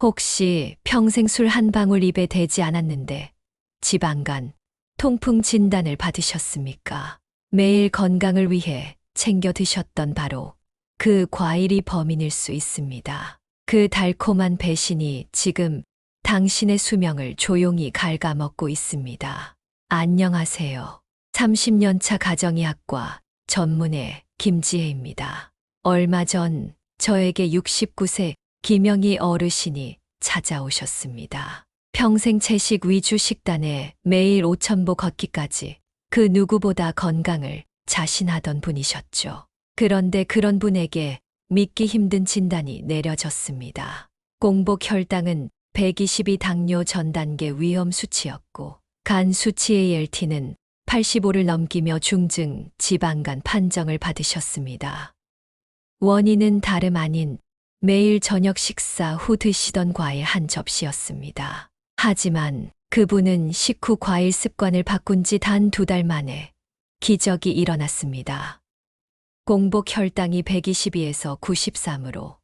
혹시 평생 술 한 방울 입에 대지 않았는데 지방간 통풍 진단을 받으셨습니까? 매일 건강을 위해 챙겨 드셨던 바로 그 과일이 범인일 수 있습니다. 그 달콤한 배신이 지금 당신의 수명을 조용히 갉아먹고 있습니다. 안녕하세요. 30년 차 가정의학과 전문의 김지혜입니다. 얼마 전 저에게 69세 김영희 어르신이 찾아오셨습니다. 평생 채식 위주 식단에 매일 5,000보 걷기까지 그 누구보다 건강을 자신하던 분이셨죠. 그런데 그런 분에게 믿기 힘든 진단이 내려졌습니다. 공복 혈당은 120이 당뇨 전 단계 위험 수치였고 간 수치의 LT는 85를 넘기며 중증 지방간 판정을 받으셨습니다. 원인은 다름 아닌 매일 저녁 식사 후 드시던 과일 한 접시였습니다. 하지만 그분은 식후 과일 습관을 바꾼 지 단 2달 만에 기적이 일어났습니다. 공복 혈당이 122에서 93으로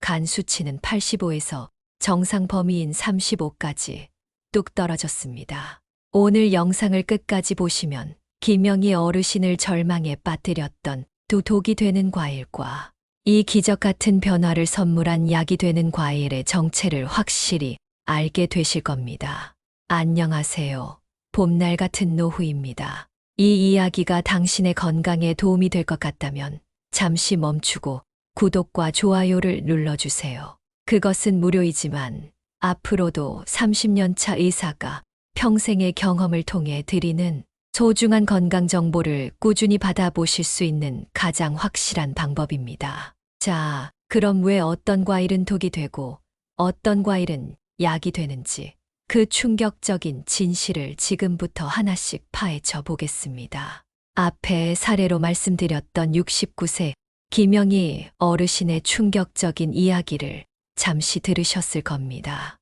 간 수치는 85에서 정상 범위인 35까지 뚝 떨어졌습니다. 오늘 영상을 끝까지 보시면 김영희 어르신을 절망에 빠뜨렸던 두 독이 되는 과일과 이 기적 같은 변화를 선물한 약이 되는 과일의 정체를 확실히 알게 되실 겁니다. 안녕하세요. 봄날 같은 노후입니다. 이 이야기가 당신의 건강에 도움이 될 것 같다면 잠시 멈추고 구독과 좋아요를 눌러주세요. 그것은 무료이지만 앞으로도 30년 차 의사가 평생의 경험을 통해 드리는 소중한 건강 정보를 꾸준히 받아보실 수 있는 가장 확실한 방법입니다. 자, 그럼 왜 어떤 과일은 독이 되고 어떤 과일은 약이 되는지 그 충격적인 진실을 지금부터 하나씩 파헤쳐 보겠습니다. 앞에 사례로 말씀드렸던 69세 김영희 어르신의 충격적인 이야기를 잠시 들으셨을 겁니다.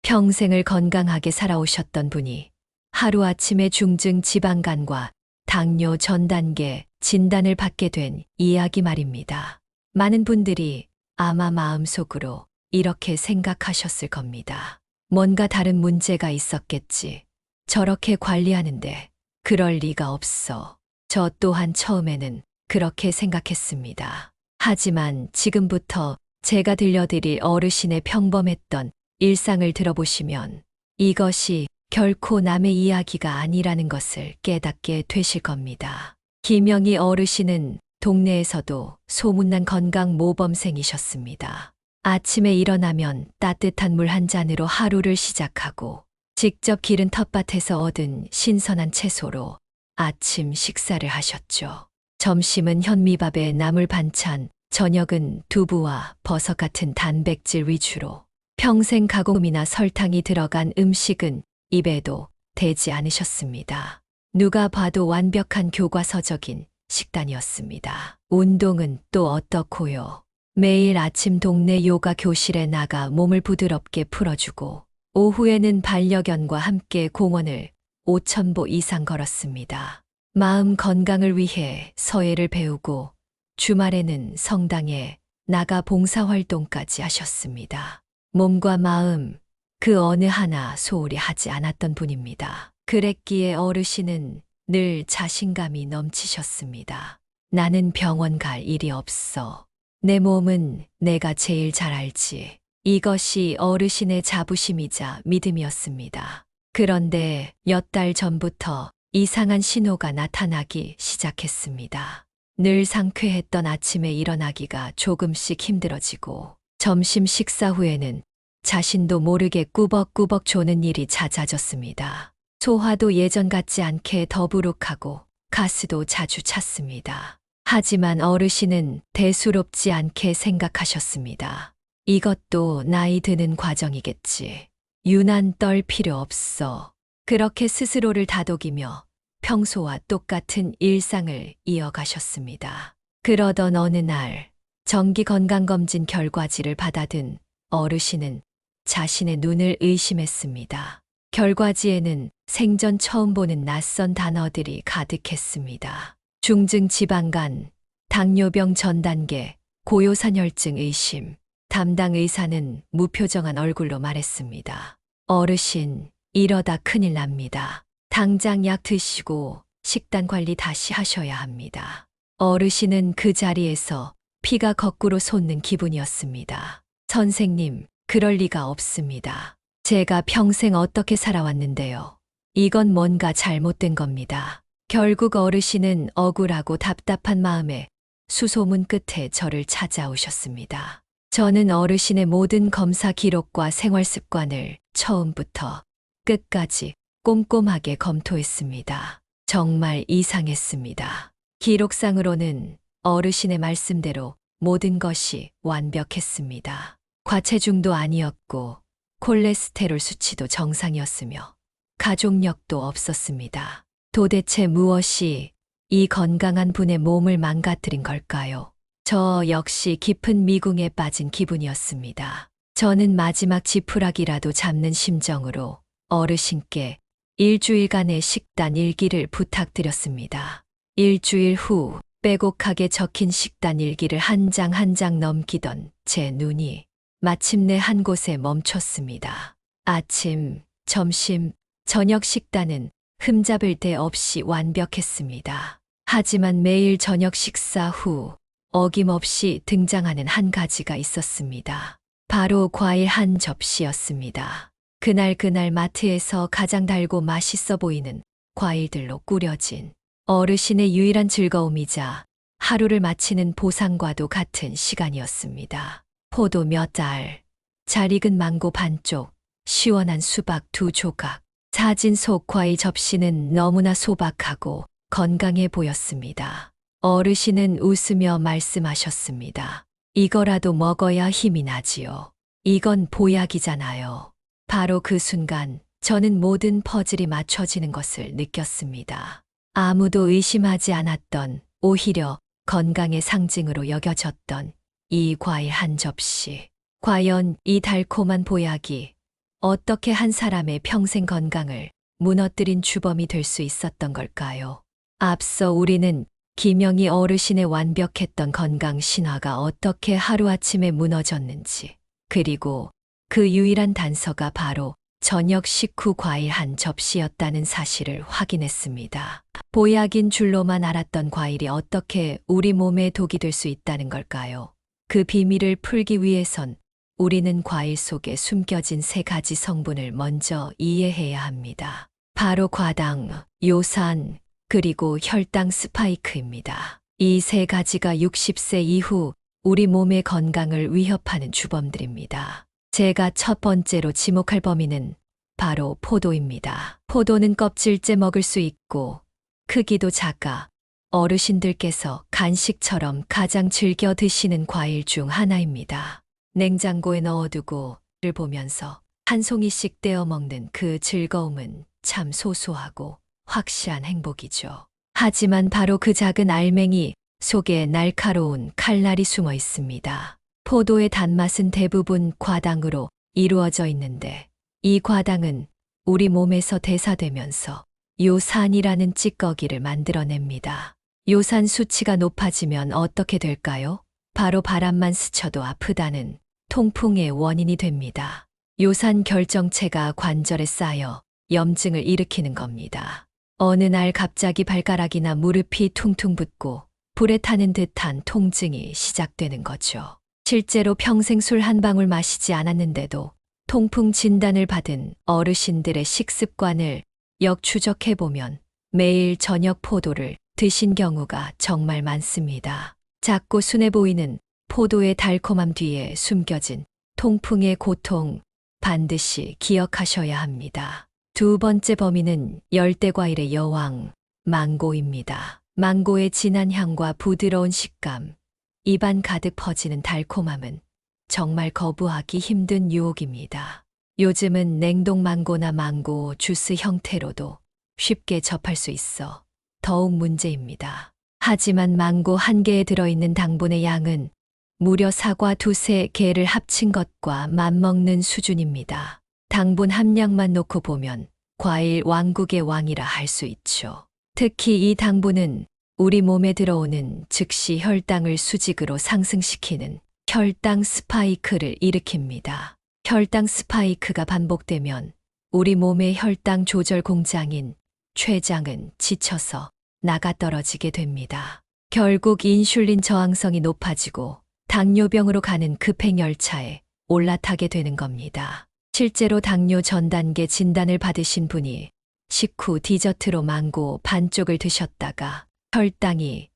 평생을 건강하게 살아오셨던 분이 하루아침에 중증 지방간과 당뇨 전 단계 진단을 받게 된 이야기 말입니다. 많은 분들이 아마 마음속으로 이렇게 생각하셨을 겁니다. 뭔가 다른 문제가 있었겠지. 저렇게 관리하는데 그럴 리가 없어. 저 또한 처음에는 그렇게 생각했습니다. 하지만 지금부터 제가 들려드릴 어르신의 평범했던 일상을 들어보시면 이것이 결코 남의 이야기가 아니라는 것을 깨닫게 되실 겁니다. 김영희 어르신은 동네에서도 소문난 건강 모범생이셨습니다. 아침에 일어나면 따뜻한 물 한 잔으로 하루를 시작하고 직접 기른 텃밭에서 얻은 신선한 채소로 아침 식사를 하셨죠. 점심은 현미밥에 나물 반찬, 저녁은 두부와 버섯 같은 단백질 위주로 평생 가공이나 설탕이 들어간 음식은 입에도 대지 않으셨습니다. 누가 봐도 완벽한 교과서적인 식단이었습니다. 운동은 또 어떻고요? 매일 아침 동네 요가 교실에 나가 몸을 부드럽게 풀어주고 오후에는 반려견과 함께 공원을 5,000보 이상 걸었습니다. 마음 건강을 위해 서예를 배우고 주말에는 성당에 나가 봉사활동까지 하셨습니다. 몸과 마음 그 어느 하나 소홀히 하지 않았던 분입니다. 그랬기에 어르신은 늘 자신감이 넘치셨습니다. 나는 병원 갈 일이 없어. 내 몸은 내가 제일 잘 알지. 이것이 어르신의 자부심이자 믿음이었습니다. 그런데 몇 달 전부터 이상한 신호가 나타나기 시작했습니다. 늘 상쾌했던 아침에 일어나기가 조금씩 힘들어지고 점심 식사 후에는 자신도 모르게 꾸벅꾸벅 조는 일이 잦아졌습니다. 소화도 예전 같지 않게 더부룩하고 가스도 자주 찼습니다. 하지만 어르신은 대수롭지 않게 생각하셨습니다. 이것도 나이 드는 과정이겠지. 유난 떨 필요 없어. 그렇게 스스로를 다독이며 평소와 똑같은 일상을 이어가셨습니다. 그러던 어느 날 정기 건강검진 결과지를 받아든 어르신은 자신의 눈을 의심했습니다. 결과지에는 생전 처음 보는 낯선 단어들이 가득했습니다. 중증 지방간, 당뇨병 전 단계, 고요산혈증 의심, 담당 의사는 무표정한 얼굴로 말했습니다. 어르신, 이러다 큰일 납니다. 당장 약 드시고 식단 관리 다시 하셔야 합니다. 어르신은 그 자리에서 피가 거꾸로 솟는 기분이었습니다. 선생님, 그럴 리가 없습니다. 제가 평생 어떻게 살아왔는데요. 이건 뭔가 잘못된 겁니다. 결국 어르신은 억울하고 답답한 마음에 수소문 끝에 저를 찾아오셨습니다. 저는 어르신의 모든 검사 기록과 생활 습관을 처음부터 끝까지 꼼꼼하게 검토했습니다. 정말 이상했습니다. 기록상으로는 어르신의 말씀대로 모든 것이 완벽했습니다. 과체중도 아니었고 콜레스테롤 수치도 정상이었으며 가족력도 없었습니다. 도대체 무엇이 이 건강한 분의 몸을 망가뜨린 걸까요? 저 역시 깊은 미궁에 빠진 기분이었습니다. 저는 마지막 지푸라기라도 잡는 심정으로 어르신께 일주일간의 식단 일기를 부탁드렸습니다. 일주일 후 빼곡하게 적힌 식단 일기를 한 장 한 장 넘기던 제 눈이 마침내 한 곳에 멈췄습니다. 아침, 점심, 저녁 식단은 흠잡을 데 없이 완벽했습니다. 하지만 매일 저녁 식사 후 어김없이 등장하는 한 가지가 있었습니다. 바로 과일 한 접시였습니다. 그날 마트에서 가장 달고 맛있어 보이는 과일들로 꾸려진 어르신의 유일한 즐거움이자 하루를 마치는 보상과도 같은 시간이었습니다. 포도 몇 알, 잘 익은 망고 반쪽, 시원한 수박 2조각. 사진 속 과일 접시는 너무나 소박하고 건강해 보였습니다. 어르신은 웃으며 말씀하셨습니다. 이거라도 먹어야 힘이 나지요. 이건 보약이잖아요. 바로 그 순간 저는 모든 퍼즐이 맞춰지는 것을 느꼈습니다. 아무도 의심하지 않았던, 오히려 건강의 상징으로 여겨졌던 이 과일 한 접시. 과연 이 달콤한 보약이 어떻게 한 사람의 평생 건강을 무너뜨린 주범이 될 수 있었던 걸까요? 앞서 우리는 김영희 어르신의 완벽했던 건강 신화가 어떻게 하루아침에 무너졌는지, 그리고 그 유일한 단서가 바로 저녁 식후 과일 한 접시였다는 사실을 확인했습니다. 보약인 줄로만 알았던 과일이 어떻게 우리 몸에 독이 될 수 있다는 걸까요? 그 비밀을 풀기 위해선 우리는 과일 속에 숨겨진 3가지 성분을 먼저 이해해야 합니다. 바로 과당, 요산, 그리고 혈당 스파이크입니다. 이 3가지가 60세 이후 우리 몸의 건강을 위협하는 주범들입니다. 제가 첫 번째로 지목할 범인은 바로 포도입니다. 포도는 껍질째 먹을 수 있고 크기도 작아 어르신들께서 간식처럼 가장 즐겨 드시는 과일 중 하나입니다. 냉장고에 넣어두고 를 보면서 한 송이씩 떼어 먹는 그 즐거움은 참 소소하고 확실한 행복이죠. 하지만 바로 그 작은 알맹이 속에 날카로운 칼날이 숨어 있습니다. 포도의 단맛은 대부분 과당으로 이루어져 있는데 이 과당은 우리 몸에서 대사되면서 요산이라는 찌꺼기를 만들어냅니다. 요산 수치가 높아지면 어떻게 될까요? 바로 바람만 스쳐도 아프다는 통풍의 원인이 됩니다. 요산 결정체가 관절에 쌓여 염증을 일으키는 겁니다. 어느 날 갑자기 발가락이나 무릎이 퉁퉁 붓고 불에 타는 듯한 통증이 시작되는 거죠. 실제로 평생 술 한 방울 마시지 않았는데도 통풍 진단을 받은 어르신들의 식습관을 역추적해보면 매일 저녁 포도를 드신 경우가 정말 많습니다. 작고 순해 보이는 포도의 달콤함 뒤에 숨겨진 통풍의 고통 반드시 기억하셔야 합니다. 두 번째 범인은 열대과일의 여왕, 망고입니다. 망고의 진한 향과 부드러운 식감, 입안 가득 퍼지는 달콤함은 정말 거부하기 힘든 유혹입니다. 요즘은 냉동 망고나 망고 주스 형태로도 쉽게 접할 수 있어 더욱 문제입니다. 하지만 망고 한 개에 들어있는 당분의 양은 무려 사과 2~3개를 합친 것과 맞먹는 수준입니다. 당분 함량만 놓고 보면 과일 왕국의 왕이라 할 수 있죠. 특히 이 당분은 우리 몸에 들어오는 즉시 혈당을 수직으로 상승시키는 혈당 스파이크를 일으킵니다. 혈당 스파이크가 반복되면 우리 몸의 혈당 조절 공장인 췌장은 지쳐서 나가떨어지게 됩니다. 결국 인슐린 저항성이 높아지고 당뇨병으로 가는 급행열차에 올라타게 되는 겁니다. 실제로 당뇨 전 단계 진단을 받으신 분이 식후 디저트로 망고 반쪽을 드셨다가 혈당이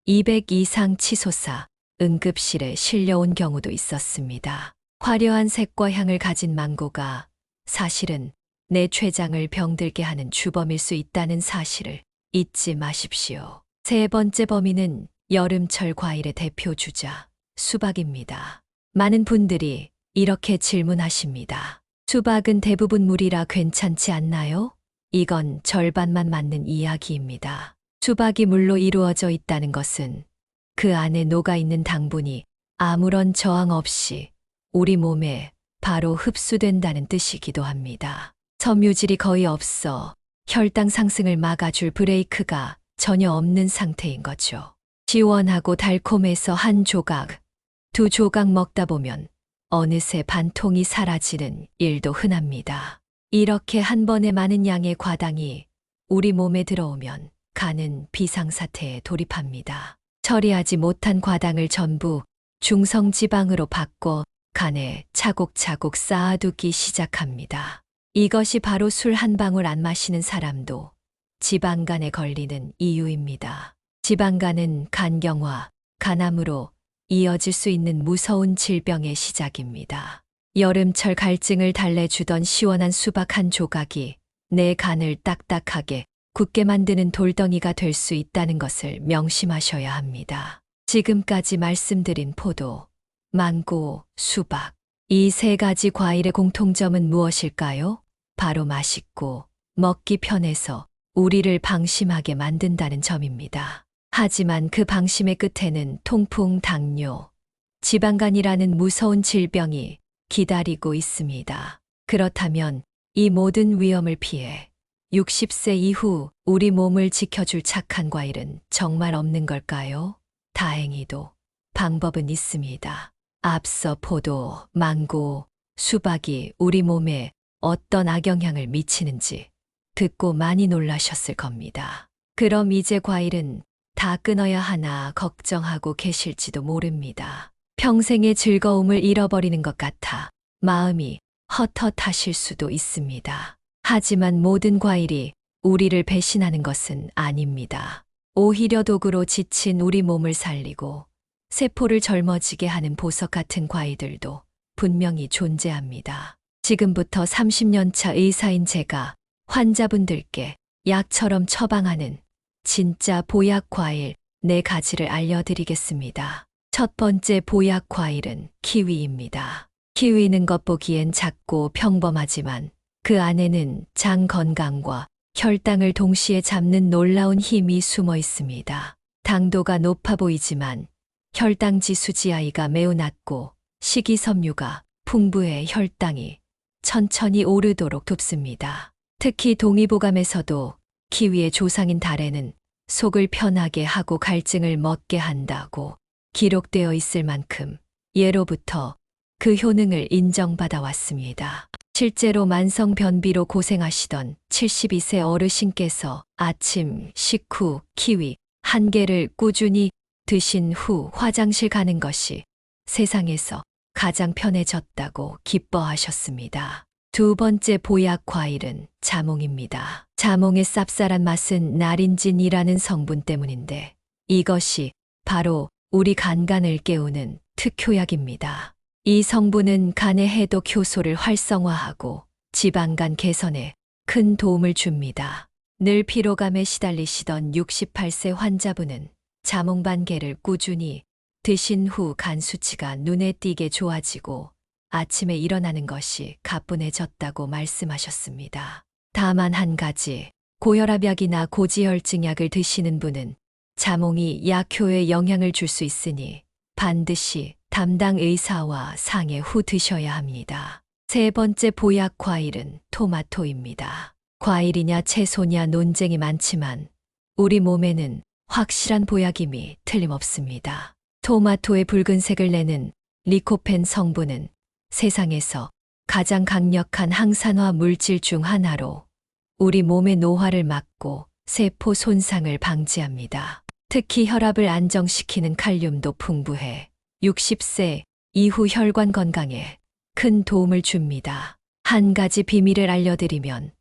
200 이상 치솟아 응급실에 실려온 경우도 있었습니다. 화려한 색과 향을 가진 망고가 사실은 내 췌장을 병들게 하는 주범일 수 있다는 사실을 잊지 마십시오. 세 번째 범인은 여름철 과일의 대표 주자, 수박입니다. 많은 분들이 이렇게 질문하십니다. 수박은 대부분 물이라 괜찮지 않나요? 이건 절반만 맞는 이야기입니다. 수박이 물로 이루어져 있다는 것은 그 안에 녹아있는 당분이 아무런 저항 없이 우리 몸에 바로 흡수된다는 뜻이기도 합니다. 섬유질이 거의 없어 혈당 상승을 막아줄 브레이크가 전혀 없는 상태인 거죠. 시원하고 달콤해서 한 조각, 두 조각 먹다 보면 어느새 반통이 사라지는 일도 흔합니다. 이렇게 한 번에 많은 양의 과당이 우리 몸에 들어오면 간은 비상사태에 돌입합니다. 처리하지 못한 과당을 전부 중성지방으로 바꿔 간에 차곡차곡 쌓아두기 시작합니다. 이것이 바로 술 한 방울 안 마시는 사람도 지방간에 걸리는 이유입니다. 지방간은 간경화, 간암으로 이어질 수 있는 무서운 질병의 시작입니다. 여름철 갈증을 달래주던 시원한 수박 한 조각이 내 간을 딱딱하게 굳게 만드는 돌덩이가 될 수 있다는 것을 명심하셔야 합니다. 지금까지 말씀드린 포도, 망고, 수박, 이 세 가지 과일의 공통점은 무엇일까요? 바로 맛있고 먹기 편해서 우리를 방심하게 만든다는 점입니다. 하지만 그 방심의 끝에는 통풍, 당뇨, 지방간이라는 무서운 질병이 기다리고 있습니다. 그렇다면 이 모든 위험을 피해 60세 이후 우리 몸을 지켜줄 착한 과일은 정말 없는 걸까요? 다행히도 방법은 있습니다. 앞서 포도, 망고, 수박이 우리 몸에 어떤 악영향을 미치는지 듣고 많이 놀라셨을 겁니다. 그럼 이제 과일은 다 끊어야 하나 걱정하고 계실지도 모릅니다. 평생의 즐거움을 잃어버리는 것 같아 마음이 헛헛하실 수도 있습니다. 하지만 모든 과일이 우리를 배신하는 것은 아닙니다. 오히려 도구로 지친 우리 몸을 살리고 세포를 젊어지게 하는 보석 같은 과일들도 분명히 존재합니다. 지금부터 30년 차 의사인 제가 환자분들께 약처럼 처방하는 진짜 보약 과일 4가지를 알려드리겠습니다. 첫 번째 보약 과일은 키위입니다. 키위는 겉보기엔 작고 평범하지만 그 안에는 장 건강과 혈당을 동시에 잡는 놀라운 힘이 숨어 있습니다. 당도가 높아 보이지만 혈당 지수 GI가 매우 낮고 식이섬유가 풍부해 혈당이 천천히 오르도록 돕습니다. 특히 동의보감에서도 키위의 조상인 달에는 속을 편하게 하고 갈증을 먹게 한다고 기록되어 있을 만큼 예로부터 그 효능을 인정받아 왔습니다. 실제로 만성 변비로 고생하시던 72세 어르신께서 아침 식후 키위 1개를 꾸준히 드신 후 화장실 가는 것이 세상에서 가장 편해졌다고 기뻐하셨습니다. 두 번째 보약 과일은 자몽입니다. 자몽의 쌉쌀한 맛은 나린진이라는 성분 때문인데 이것이 바로 우리 간간을 깨우는 특효약입니다. 이 성분은 간의 해독 효소를 활성화하고 지방간 개선에 큰 도움을 줍니다. 늘 피로감에 시달리시던 68세 환자분은 자몽 반 개를 꾸준히 드신 후 간 수치가 눈에 띄게 좋아지고 아침에 일어나는 것이 가뿐해졌다고 말씀하셨습니다. 다만 한 가지, 고혈압약이나 고지혈증약을 드시는 분은 자몽이 약효에 영향을 줄 수 있으니 반드시 담당 의사와 상의 후 드셔야 합니다. 세 번째 보약 과일은 토마토입니다. 과일이냐 채소냐 논쟁이 많지만 우리 몸에는 확실한 보약임이 틀림없습니다. 토마토의 붉은색을 내는 리코펜 성분은 세상에서 가장 강력한 항산화 물질 중 하나로 우리 몸의 노화를 막고 세포 손상을 방지합니다. 특히 혈압을 안정시키는 칼륨도 풍부해 60세 이후 혈관 건강에 큰 도움을 줍니다. 한 가지 비밀을 알려드리면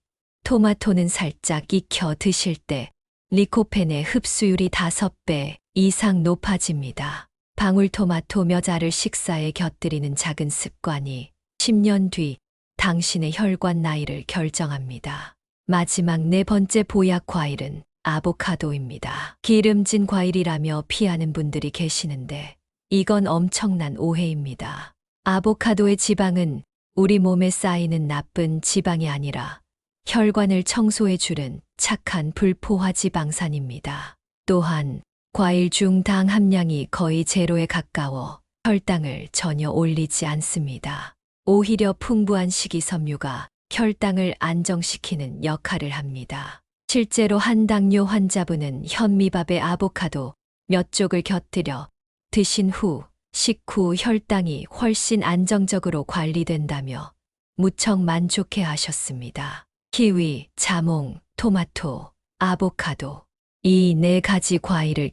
토마토는 살짝 익혀 드실 때 리코펜의 흡수율이 5배 이상 높아집니다. 방울토마토 몇 알을 식사에 곁들이는 작은 습관이 10년 뒤 당신의 혈관 나이를 결정합니다. 마지막 네 번째 보약 과일은 아보카도입니다. 기름진 과일이라며 피하는 분들이 계시는데 이건 엄청난 오해입니다. 아보카도의 지방은 우리 몸에 쌓이는 나쁜 지방이 아니라 혈관을 청소해 주는 착한 불포화 지방산입니다. 또한 과일 중 당 함량이 거의 제로에 가까워 혈당을 전혀 올리지 않습니다. 오히려 풍부한 식이섬유가 혈당을 안정시키는 역할을 합니다. 실제로 한 당뇨 환자분은 현미밥에 아보카도 몇 쪽을 곁들여 드신 후 식후 혈당이 훨씬 안정적으로 관리된다며 무척 만족해 하셨습니다. 키위, 자몽, 토마토, 아보카도. 이 네 가지 과일을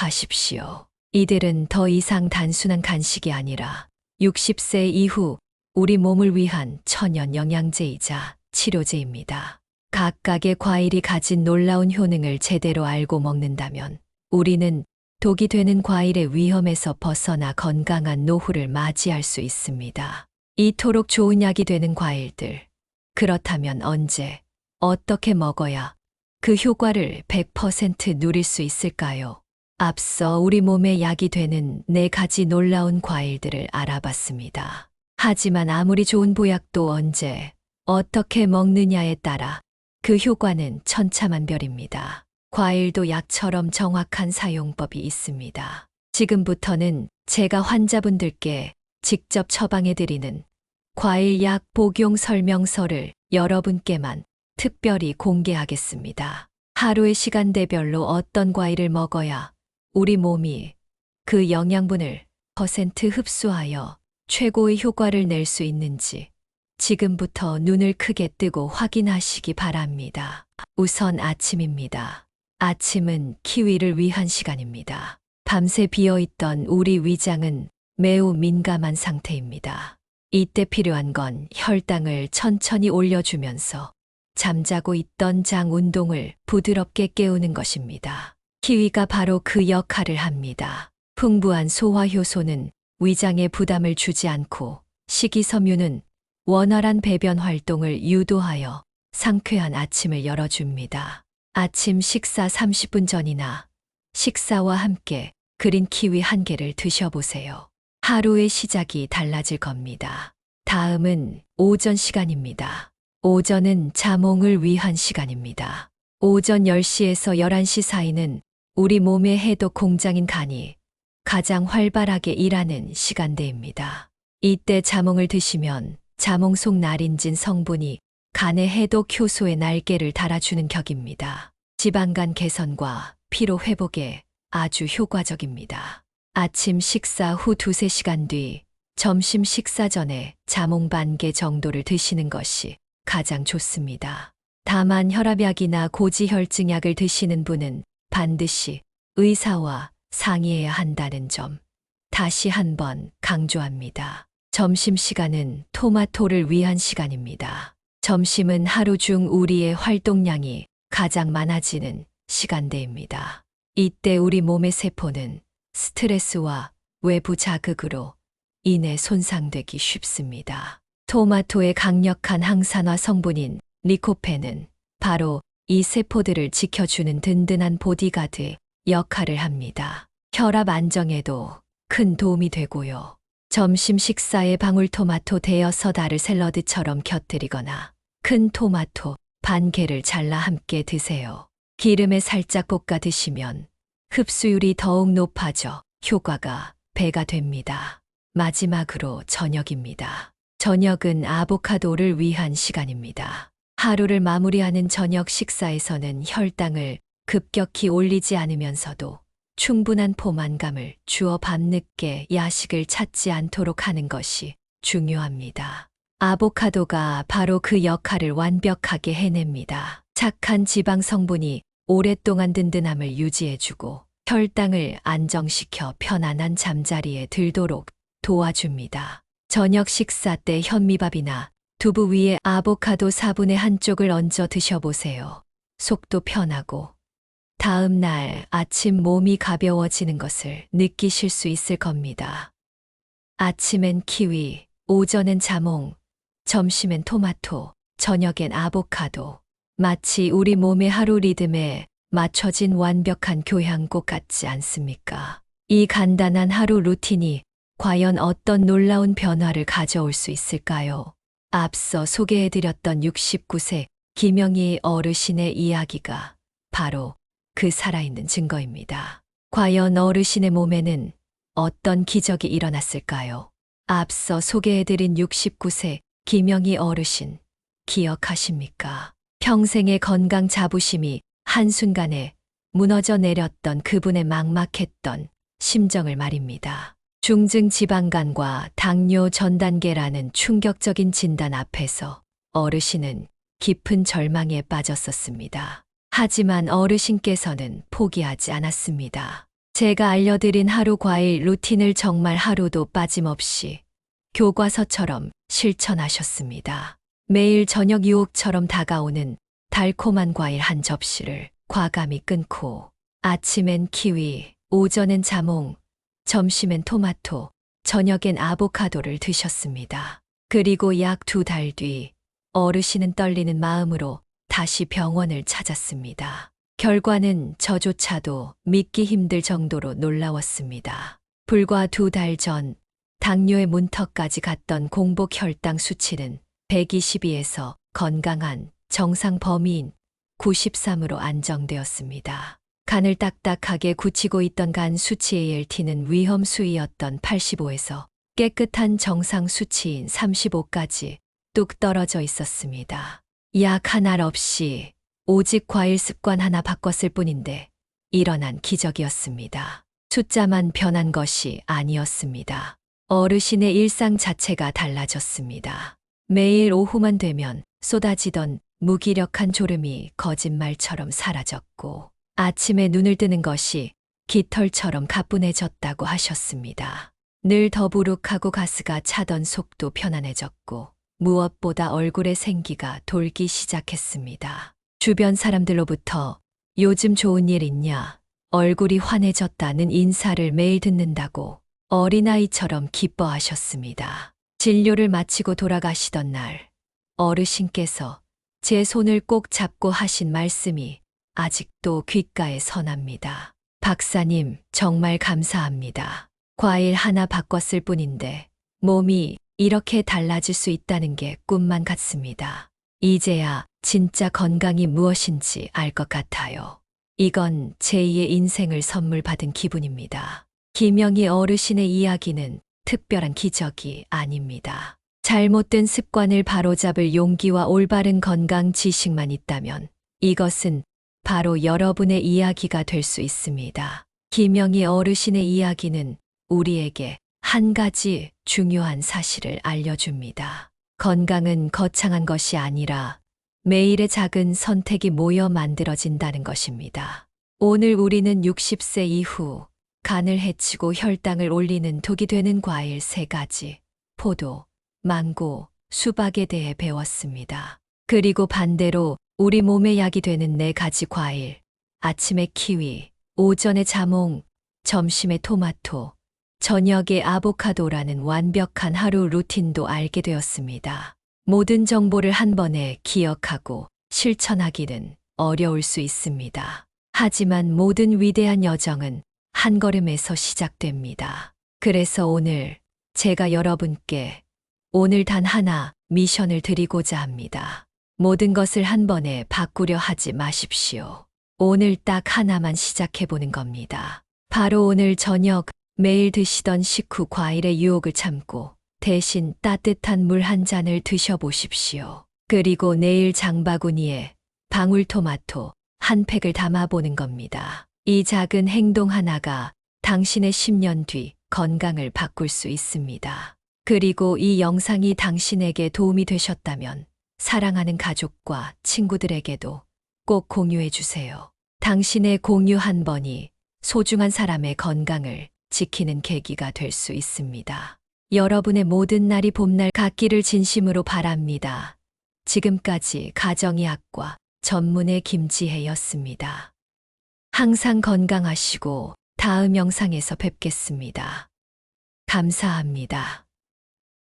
기억하십시오. 이들은 더 이상 단순한 간식이 아니라 60세 이후 우리 몸을 위한 천연 영양제이자 치료제입니다. 각각의 과일이 가진 놀라운 효능을 제대로 알고 먹는다면 우리는 독이 되는 과일의 위험에서 벗어나 건강한 노후를 맞이할 수 있습니다. 이토록 좋은 약이 되는 과일들. 그렇다면 언제, 어떻게 먹어야 그 효과를 100% 누릴 수 있을까요? 앞서 우리 몸에 약이 되는 네 가지 놀라운 과일들을 알아봤습니다. 하지만 아무리 좋은 보약도 언제, 어떻게 먹느냐에 따라 그 효과는 천차만별입니다. 과일도 약처럼 정확한 사용법이 있습니다. 지금부터는 제가 환자분들께 직접 처방해드리는 과일 약 복용 설명서를 여러분께만 특별히 공개하겠습니다. 하루의 시간대별로 어떤 과일을 먹어야 우리 몸이 그 영양분을 % 흡수하여 최고의 효과를 낼 수 있는지 지금부터 눈을 크게 뜨고 확인하시기 바랍니다. 우선 아침입니다. 아침은 키위를 위한 시간입니다. 밤새 비어있던 우리 위장은 매우 민감한 상태입니다. 이때 필요한 건 혈당을 천천히 올려주면서 잠자고 있던 장 운동을 부드럽게 깨우는 것입니다. 키위가 바로 그 역할을 합니다. 풍부한 소화효소는 위장에 부담을 주지 않고 식이섬유는 원활한 배변 활동을 유도하여 상쾌한 아침을 열어줍니다. 아침 식사 30분 전이나 식사와 함께 그린 키위 한 개를 드셔보세요. 하루의 시작이 달라질 겁니다. 다음은 오전 시간입니다. 오전은 자몽을 위한 시간입니다. 오전 10시에서 11시 사이는 우리 몸의 해독 공장인 간이 가장 활발하게 일하는 시간대입니다. 이때 자몽을 드시면 자몽 속 나린진 성분이 간의 해독 효소의 날개를 달아주는 격입니다. 지방간 개선과 피로 회복에 아주 효과적입니다. 아침 식사 후 2~3시간 뒤 점심 식사 전에 자몽 반 개 정도를 드시는 것이 가장 좋습니다. 다만 혈압약이나 고지혈증약을 드시는 분은 반드시 의사와 상의해야 한다는 점 다시 한번 강조합니다. 점심시간은 토마토를 위한 시간입니다. 점심은 하루 중 우리의 활동량이 가장 많아지는 시간대입니다. 이때 우리 몸의 세포는 스트레스와 외부 자극으로 인해 손상되기 쉽습니다. 토마토의 강력한 항산화 성분인 리코펜은 바로 이 세포들을 지켜주는 든든한 보디가드 역할을 합니다. 혈압 안정에도 큰 도움이 되고요. 점심 식사에 방울토마토 대여섯 알을 샐러드처럼 곁들이거나 큰 토마토 반 개를 잘라 함께 드세요. 기름에 살짝 볶아 드시면 흡수율이 더욱 높아져 효과가 배가 됩니다. 마지막으로 저녁입니다. 저녁은 아보카도를 위한 시간입니다. 하루를 마무리하는 저녁 식사에서는 혈당을 급격히 올리지 않으면서도 충분한 포만감을 주어 밤늦게 야식을 찾지 않도록 하는 것이 중요합니다. 아보카도가 바로 그 역할을 완벽하게 해냅니다. 착한 지방 성분이 오랫동안 든든함을 유지해주고 혈당을 안정시켜 편안한 잠자리에 들도록 도와줍니다. 저녁 식사 때 현미밥이나 두부 위에 아보카도 4분의 1쪽을 얹어 드셔보세요. 속도 편하고 다음 날 아침 몸이 가벼워지는 것을 느끼실 수 있을 겁니다. 아침엔 키위, 오전엔 자몽, 점심엔 토마토, 저녁엔 아보카도. 마치 우리 몸의 하루 리듬에 맞춰진 완벽한 교향곡 같지 않습니까? 이 간단한 하루 루틴이 과연 어떤 놀라운 변화를 가져올 수 있을까요? 앞서 소개해드렸던 69세 김영희 어르신의 이야기가 바로 그 살아있는 증거입니다. 과연 어르신의 몸에는 어떤 기적이 일어났을까요? 앞서 소개해드린 69세 김영희 어르신 기억하십니까? 평생의 건강 자부심이 한순간에 무너져 내렸던 그분의 막막했던 심정을 말입니다. 중증 지방간과 당뇨 전 단계라는 충격적인 진단 앞에서 어르신은 깊은 절망에 빠졌었습니다. 하지만 어르신께서는 포기하지 않았습니다. 제가 알려드린 하루 과일 루틴을 정말 하루도 빠짐없이 교과서처럼 실천하셨습니다. 매일 저녁 유혹처럼 다가오는 달콤한 과일 한 접시를 과감히 끊고 아침엔 키위, 오전엔 자몽, 점심엔 토마토, 저녁엔 아보카도를 드셨습니다. 그리고 약 2달 뒤 어르신은 떨리는 마음으로 다시 병원을 찾았습니다. 결과는 저조차도 믿기 힘들 정도로 놀라웠습니다. 불과 2달 전 당뇨의 문턱까지 갔던 공복 혈당 수치는 122에서 건강한 정상 범위인 93으로 안정되었습니다. 간을 딱딱하게 굳히고 있던 간 수치 ALT는 위험 수위였던 85에서 깨끗한 정상 수치인 35까지 뚝 떨어져 있었습니다. 약 한 알 없이 오직 과일 습관 하나 바꿨을 뿐인데 일어난 기적이었습니다. 숫자만 변한 것이 아니었습니다. 어르신의 일상 자체가 달라졌습니다. 매일 오후만 되면 쏟아지던 무기력한 졸음이 거짓말처럼 사라졌고 아침에 눈을 뜨는 것이 깃털처럼 가뿐해졌다고 하셨습니다. 늘 더부룩하고 가스가 차던 속도 편안해졌고 무엇보다 얼굴에 생기가 돌기 시작했습니다. 주변 사람들로부터 요즘 좋은 일 있냐, 얼굴이 환해졌다는 인사를 매일 듣는다고 어린아이처럼 기뻐하셨습니다. 진료를 마치고 돌아가시던 날 어르신께서 제 손을 꼭 잡고 하신 말씀이 아직도 귓가에 선합니다. 박사님, 정말 감사합니다. 과일 하나 바꿨을 뿐인데 몸이 이렇게 달라질 수 있다는 게 꿈만 같습니다. 이제야 진짜 건강이 무엇인지 알 것 같아요. 이건 제2의 인생을 선물 받은 기분입니다. 김영희 어르신의 이야기는 특별한 기적이 아닙니다. 잘못된 습관을 바로잡을 용기와 올바른 건강 지식만 있다면 이것은 바로 여러분의 이야기가 될 수 있습니다. 김영희 어르신의 이야기는 우리에게 한 가지 중요한 사실을 알려줍니다. 건강은 거창한 것이 아니라 매일의 작은 선택이 모여 만들어진다는 것입니다. 오늘 우리는 60세 이후 간을 해치고 혈당을 올리는 독이 되는 과일 3가지, 포도, 망고, 수박에 대해 배웠습니다. 그리고 반대로 우리 몸에 약이 되는 4가지 과일, 아침에 키위, 오전에 자몽, 점심에 토마토, 저녁에 아보카도라는 완벽한 하루 루틴도 알게 되었습니다. 모든 정보를 한 번에 기억하고 실천하기는 어려울 수 있습니다. 하지만 모든 위대한 여정은 한 걸음에서 시작됩니다. 그래서 오늘 제가 여러분께 오늘 단 하나 미션을 드리고자 합니다. 모든 것을 한 번에 바꾸려 하지 마십시오. 오늘 딱 하나만 시작해보는 겁니다. 바로 오늘 저녁 매일 드시던 식후 과일의 유혹을 참고 대신 따뜻한 물 한 잔을 드셔보십시오. 그리고 내일 장바구니에 방울토마토 한 팩을 담아보는 겁니다. 이 작은 행동 하나가 당신의 10년 뒤 건강을 바꿀 수 있습니다. 그리고 이 영상이 당신에게 도움이 되셨다면 사랑하는 가족과 친구들에게도 꼭 공유해 주세요. 당신의 공유 한 번이 소중한 사람의 건강을 지키는 계기가 될 수 있습니다. 여러분의 모든 날이 봄날 같기를 진심으로 바랍니다. 지금까지 가정의학과 전문의 김지혜였습니다. 항상 건강하시고 다음 영상에서 뵙겠습니다. 감사합니다.